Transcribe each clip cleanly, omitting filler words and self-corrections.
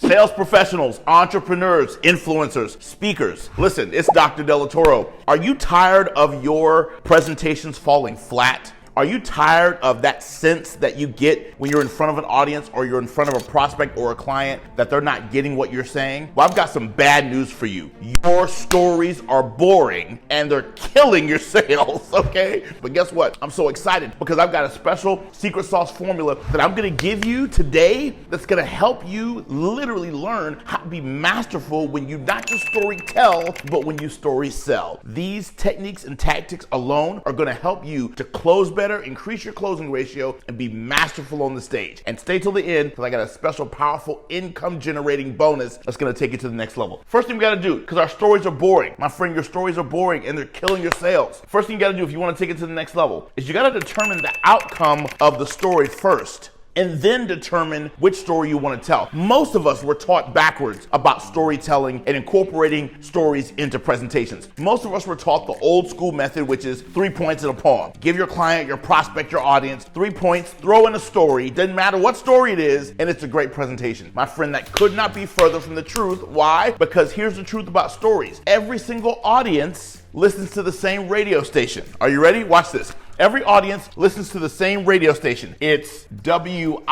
Sales professionals, entrepreneurs, influencers, speakers. Listen, it's Dr. Delatorro. Are you tired of your presentations falling flat? Are you tired of that sense that you get when you're in front of an audience or you're in front of a prospect or a client that they're not getting what you're saying? Well, I've got some bad news for you. Your stories are boring and they're killing your sales, okay? But guess what? I'm so excited because I've got a special secret sauce formula that I'm gonna give you today that's gonna help you literally learn how to be masterful when you not just story tell, but when you story sell. These techniques and tactics alone are gonna help you to close better, increase your closing ratio, and be masterful on the stage. And stay till the end because I got a special powerful income generating bonus that's going to take you to the next level. First thing we got to do, because our stories are boring. My friend, your stories are boring and they're killing your sales. First thing you got to do if you want to take it to the next level is you got to determine the outcome of the story first, and then determine which story you want to tell. Most of us were taught backwards about storytelling and incorporating stories into presentations. Most of us were taught the old school method, which is 3 points in a poem. Give your client, your prospect, your audience 3 points, throw in a story, doesn't matter what story it is, and it's a great presentation. My friend, that could not be further from the truth. Why? Because here's the truth about stories. Every single audience listens to the same radio station. Are you ready? Watch this. Every audience listens to the same radio station. It's WIIFM.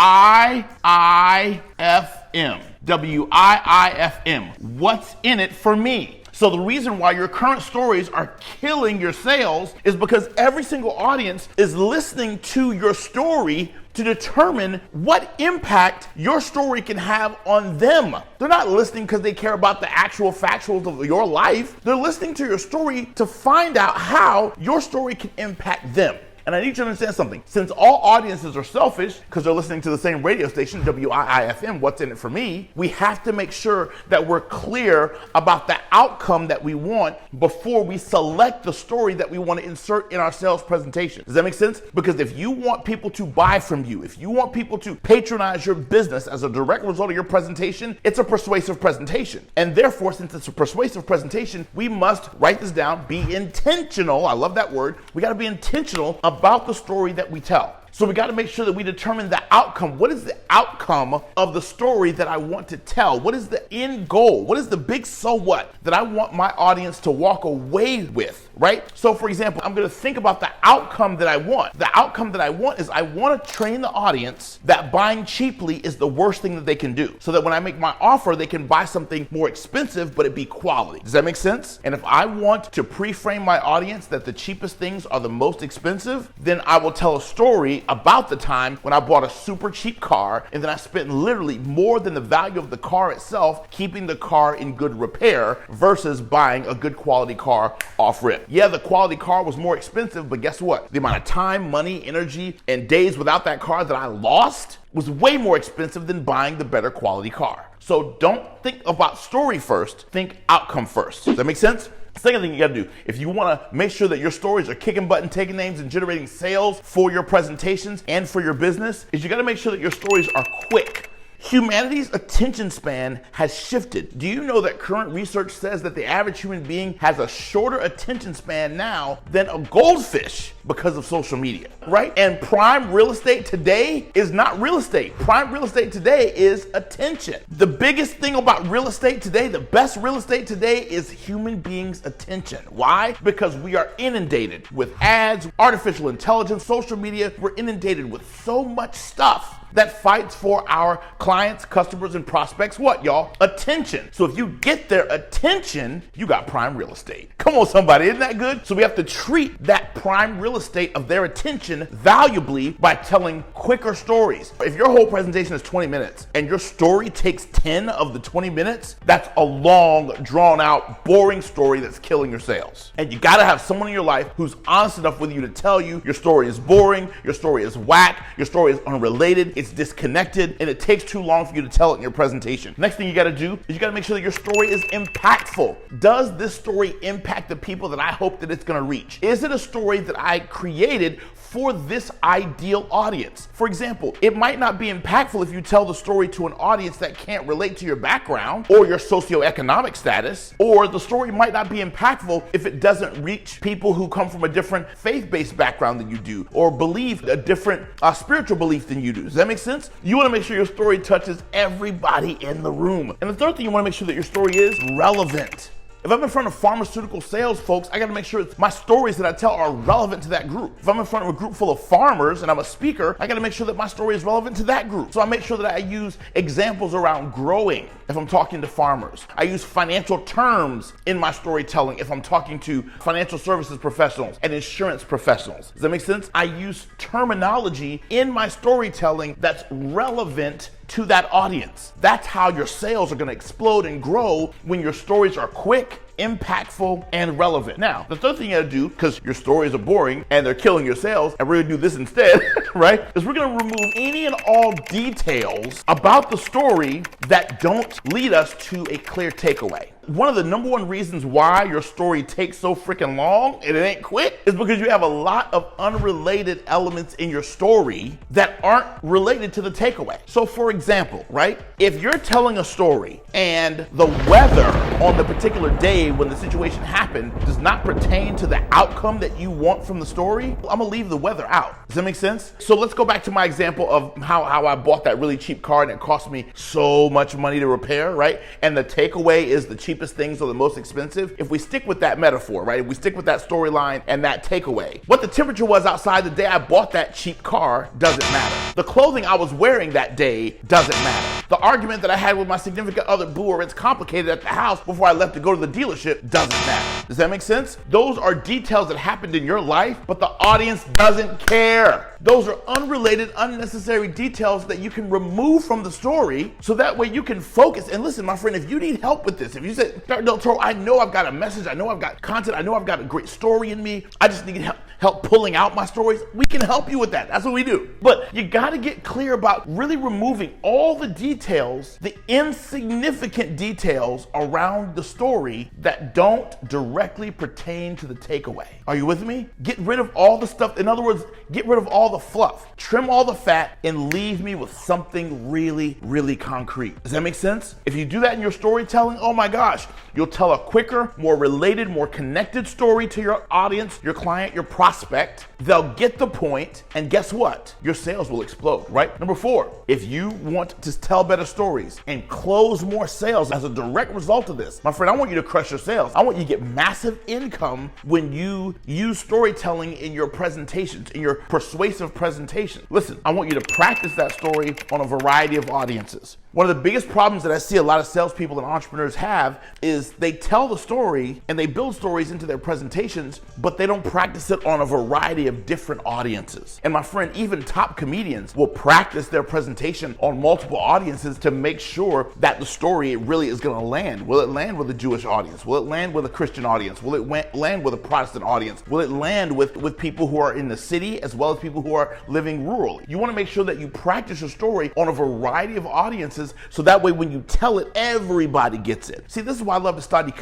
WIIFM. What's in it for me? So the reason why your current stories are killing your sales is because every single audience is listening to your story to determine what impact your story can have on them. They're not listening because they care about the actual factuals of your life. They're listening to your story to find out how your story can impact them. And I need you to understand something. Since all audiences are selfish because they're listening to the same radio station, WIIFM, what's in it for me, we have to make sure that we're clear about the outcome that we want before we select the story that we want to insert in our sales presentation. Does that make sense? Because if you want people to buy from you, if you want people to patronize your business as a direct result of your presentation, it's a persuasive presentation. And therefore, since it's a persuasive presentation, we must, write this down, be intentional. I love that word. We got to be intentional about the story that we tell. So we got to make sure that we determine the outcome. What is the outcome of the story that I want to tell? What is the end goal? What is the big so what that I want my audience to walk away with, right? So for example, I'm going to think about the outcome that I want. The outcome that I want is I want to train the audience that buying cheaply is the worst thing that they can do. So that when I make my offer, they can buy something more expensive, but it be quality. Does that make sense? And if I want to pre-frame my audience that the cheapest things are the most expensive, then I will tell a story about the time when I bought a super cheap car and then I spent literally more than the value of the car itself keeping the car in good repair versus buying a good quality car off rip. Yeah, the quality car was more expensive, but guess what? The amount of time, money, energy, and days without that car that I lost was way more expensive than buying the better quality car. So don't think about story first, think outcome first. Does that make sense? Second thing you got to do, if you want to make sure that your stories are kicking butt and taking names and generating sales for your presentations and for your business, is you got to make sure that your stories are quick. Humanity's attention span has shifted. Do you know that current research says that the average human being has a shorter attention span now than a goldfish because of social media, right? And prime real estate today is not real estate. Prime real estate today is attention. The biggest thing about real estate today, the best real estate today is human beings' attention. Why? Because we are inundated with ads, artificial intelligence, social media. We're inundated with so much stuff that fights for our clients, customers, and prospects. What, y'all? Attention. So if you get their attention, you got prime real estate. Come on, somebody, isn't that good? So we have to treat that prime real estate of their attention valuably by telling quicker stories. If your whole presentation is 20 minutes and your story takes 10 of the 20 minutes, that's a long, drawn out, boring story that's killing your sales. And you gotta have someone in your life who's honest enough with you to tell you your story is boring, your story is whack, your story is unrelated, it's disconnected, and it takes too long for you to tell it in your presentation. Next thing you gotta do is you gotta make sure that your story is impactful. Does this story impact the people that I hope that it's gonna reach? Is it a story that I created for this ideal audience. For example, it might not be impactful if you tell the story to an audience that can't relate to your background or your socioeconomic status, or the story might not be impactful if it doesn't reach people who come from a different faith-based background than you do, or believe a different spiritual belief than you do. Does that make sense? You want to make sure your story touches everybody in the room. And the third thing, you want to make sure that your story is relevant. If I'm in front of pharmaceutical sales folks, I got to make sure my stories that I tell are relevant to that group. If I'm in front of a group full of farmers and I'm a speaker, I got to make sure that my story is relevant to that group. So I make sure that I use examples around growing if I'm talking to farmers. I use financial terms in my storytelling if I'm talking to financial services professionals and insurance professionals. Does that make sense? I use terminology in my storytelling that's relevant to that audience. That's how your sales are going to explode and grow, when your stories are quick, impactful, and relevant. Now, the third thing you gotta do, because your stories are boring and they're killing your sales, and we're gonna do this instead, right, is we're gonna remove any and all details about the story that don't lead us to a clear takeaway. One of the number one reasons why your story takes so freaking long and it ain't quick is because you have a lot of unrelated elements in your story that aren't related to the takeaway. So for example, right, if you're telling a story and the weather on the particular day when the situation happened does not pertain to the outcome that you want from the story, I'm gonna leave the weather out. Does that make sense? So let's go back to my example of how I bought that really cheap car and it cost me so much money to repair, right? And the takeaway is the cheapest things are the most expensive. If we stick with that metaphor, right? If we stick with that storyline and that takeaway, what the temperature was outside the day I bought that cheap car doesn't matter. The clothing I was wearing that day doesn't matter. The argument that I had with my significant other, boo, or it's complicated at the house before I left to go to the dealership doesn't matter. Does that make sense? Those are details that happened in your life, but the audience doesn't care. Those are unrelated, unnecessary details that you can remove from the story so that way you can focus. And listen, my friend, if you need help with this, if you say, Dr. Delatorro, I know I've got a message, I know I've got content, I know I've got a great story in me, I just need help pulling out my stories, we can help you with that. That's what we do. But you got to get clear about really removing all the details, the insignificant details around the story that don't directly pertain to the takeaway. Are you with me? Get rid of all the stuff. In other words, get rid of all the fluff, trim all the fat, and leave me with something really, really concrete. Does that make sense? If you do that in your storytelling, oh my gosh, you'll tell a quicker, more related, more connected story to your audience, your client, your prospect. They'll get the point, and guess what? Your sales will explode, right? Number 4, if you want to tell better stories and close more sales as a direct result of this, my friend, I want you to crush your sales. I want you to get massive income when you use storytelling in your presentations, in your persuasive presentation. Listen, I want you to practice that story on a variety of audiences. One of the biggest problems that I see a lot of salespeople and entrepreneurs have is they tell the story and they build stories into their presentations, but they don't practice it on a variety of different audiences. And my friend, even top comedians will practice their presentation on multiple audiences to make sure that the story really is going to land. Will it land with a Jewish audience? Will it land with a Christian audience? Will it land with a Protestant audience? Will it land with people who are in the city as well as people who are living rurally? You want to make sure that you practice your story on a variety of audiences so that way when you tell it, everybody gets it. See, this is why I love to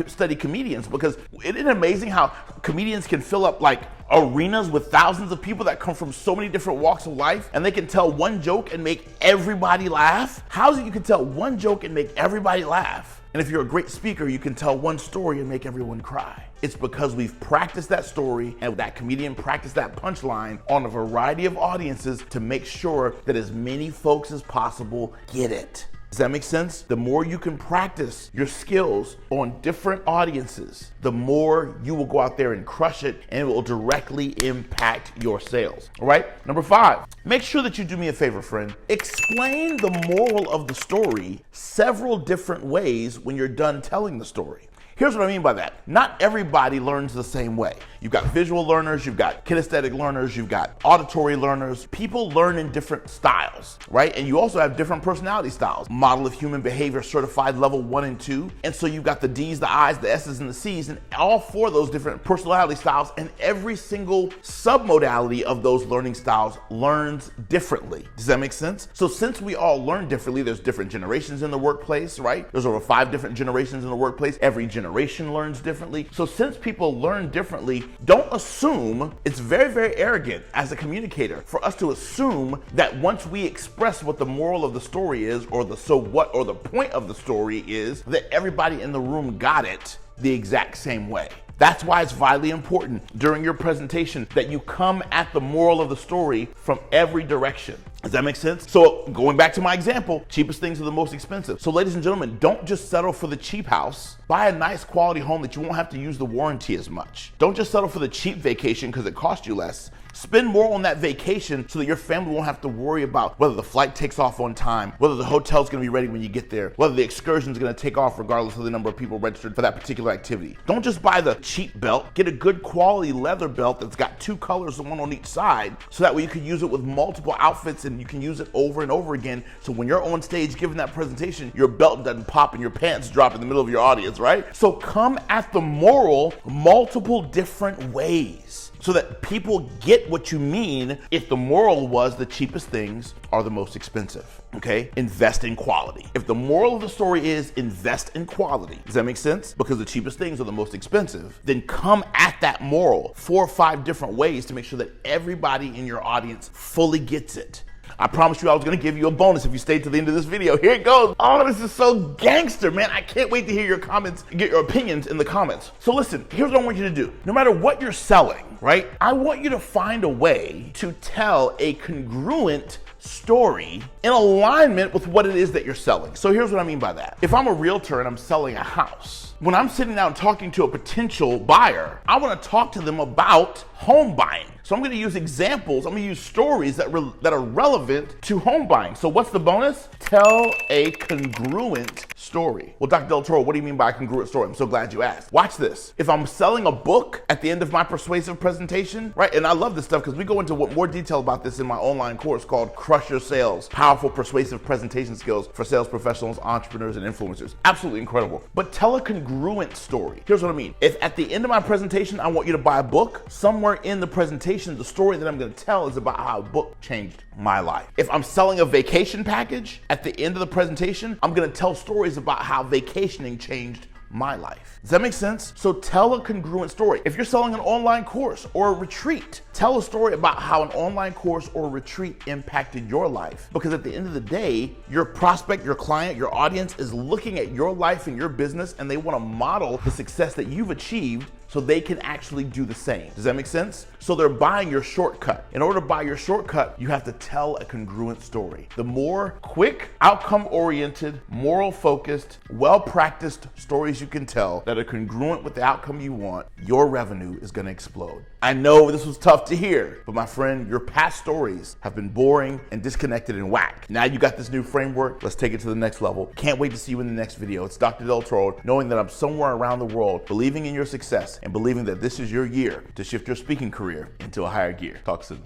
study comedians, because isn't it amazing how comedians can fill up like arenas with thousands of people that come from so many different walks of life, and they can tell one joke and make everybody laugh? How is it you can tell one joke and make everybody laugh? And if you're a great speaker, you can tell one story and make everyone cry. It's because we've practiced that story and that comedian practiced that punchline on a variety of audiences to make sure that as many folks as possible get it. Does that make sense? The more you can practice your skills on different audiences, the more you will go out there and crush it, and it will directly impact your sales. All right? Number 5, make sure that you do me a favor, friend. Explain the moral of the story several different ways when you're done telling the story. Here's what I mean by that. Not everybody learns the same way. You've got visual learners, you've got kinesthetic learners, you've got auditory learners. People learn in different styles, right? And you also have different personality styles. Model of Human Behavior Certified Level 1 and 2. And so you've got the D's, the I's, the S's, and the C's, and all 4 of those different personality styles, and every single submodality of those learning styles learns differently. Does that make sense? So since we all learn differently, there's different generations in the workplace, right? There's over 5 different generations in the workplace. Every generation generation learns differently. So since people learn differently, don't assume, it's very, very arrogant as a communicator for us to assume that once we express what the moral of the story is, or the so what, or the point of the story is, that everybody in the room got it the exact same way. That's why it's vitally important during your presentation that you come at the moral of the story from every direction. Does that make sense? So going back to my example, cheapest things are the most expensive. So ladies and gentlemen, don't just settle for the cheap house. Buy a nice quality home that you won't have to use the warranty as much. Don't just settle for the cheap vacation because it costs you less. Spend more on that vacation so that your family won't have to worry about whether the flight takes off on time, whether the hotel's gonna be ready when you get there, whether the excursion's gonna take off regardless of the number of people registered for that particular activity. Don't just buy the cheap belt. Get a good quality leather belt that's got 2 colors, one on each side, so that way you can use it with multiple outfits and you can use it over and over again. So when you're on stage giving that presentation, your belt doesn't pop and your pants drop in the middle of your audience, right? So come at the moral multiple different ways, so that people get what you mean if the moral was the cheapest things are the most expensive, okay? Invest in quality. If the moral of the story is invest in quality, does that make sense? Because the cheapest things are the most expensive, then come at that moral 4 or 5 different ways to make sure that everybody in your audience fully gets it. I promised you I was gonna give you a bonus if you stayed to the end of this video. Here it goes. Oh, this is so gangster, man. I can't wait to hear your comments, get your opinions in the comments. So listen, here's what I want you to do. No matter what you're selling, right? I want you to find a way to tell a congruent story in alignment with what it is that you're selling. So here's what I mean by that. If I'm a realtor and I'm selling a house, when I'm sitting down talking to a potential buyer, I want to talk to them about home buying. So I'm going to use examples. I'm going to use stories that are relevant to home buying. So what's the bonus? Tell a congruent story. Well, Dr. Delatorro, what do you mean by a congruent story? I'm so glad you asked. Watch this. If I'm selling a book at the end of my persuasive presentation, right? And I love this stuff because we go into more detail about this in my online course called Crush Your Sales, Powerful Persuasive Presentation Skills for Sales Professionals, Entrepreneurs, and Influencers. Absolutely incredible. But tell a congruent story. Here's what I mean. If at the end of my presentation, I want you to buy a book, somewhere in the presentation, the story that I'm going to tell is about how a book changed my life. If I'm selling a vacation package, at the end of the presentation, I'm going to tell stories about how vacationing changed my life. Does that make sense? So tell a congruent story. If you're selling an online course or a retreat, tell a story about how an online course or retreat impacted your life. Because at the end of the day, your prospect, your client, your audience is looking at your life and your business, and they want to model the success that you've achieved so they can actually do the same. Does that make sense? So they're buying your shortcut. In order to buy your shortcut, you have to tell a congruent story. The more quick, outcome-oriented, moral-focused, well-practiced stories you can tell that are congruent with the outcome you want, your revenue is gonna explode. I know this was tough to hear, but my friend, your past stories have been boring and disconnected and whack. Now you got this new framework, let's take it to the next level. Can't wait to see you in the next video. It's Dr. Delatorro, knowing that I'm somewhere around the world, believing in your success and believing that this is your year to shift your speaking career into a higher gear. Talk soon.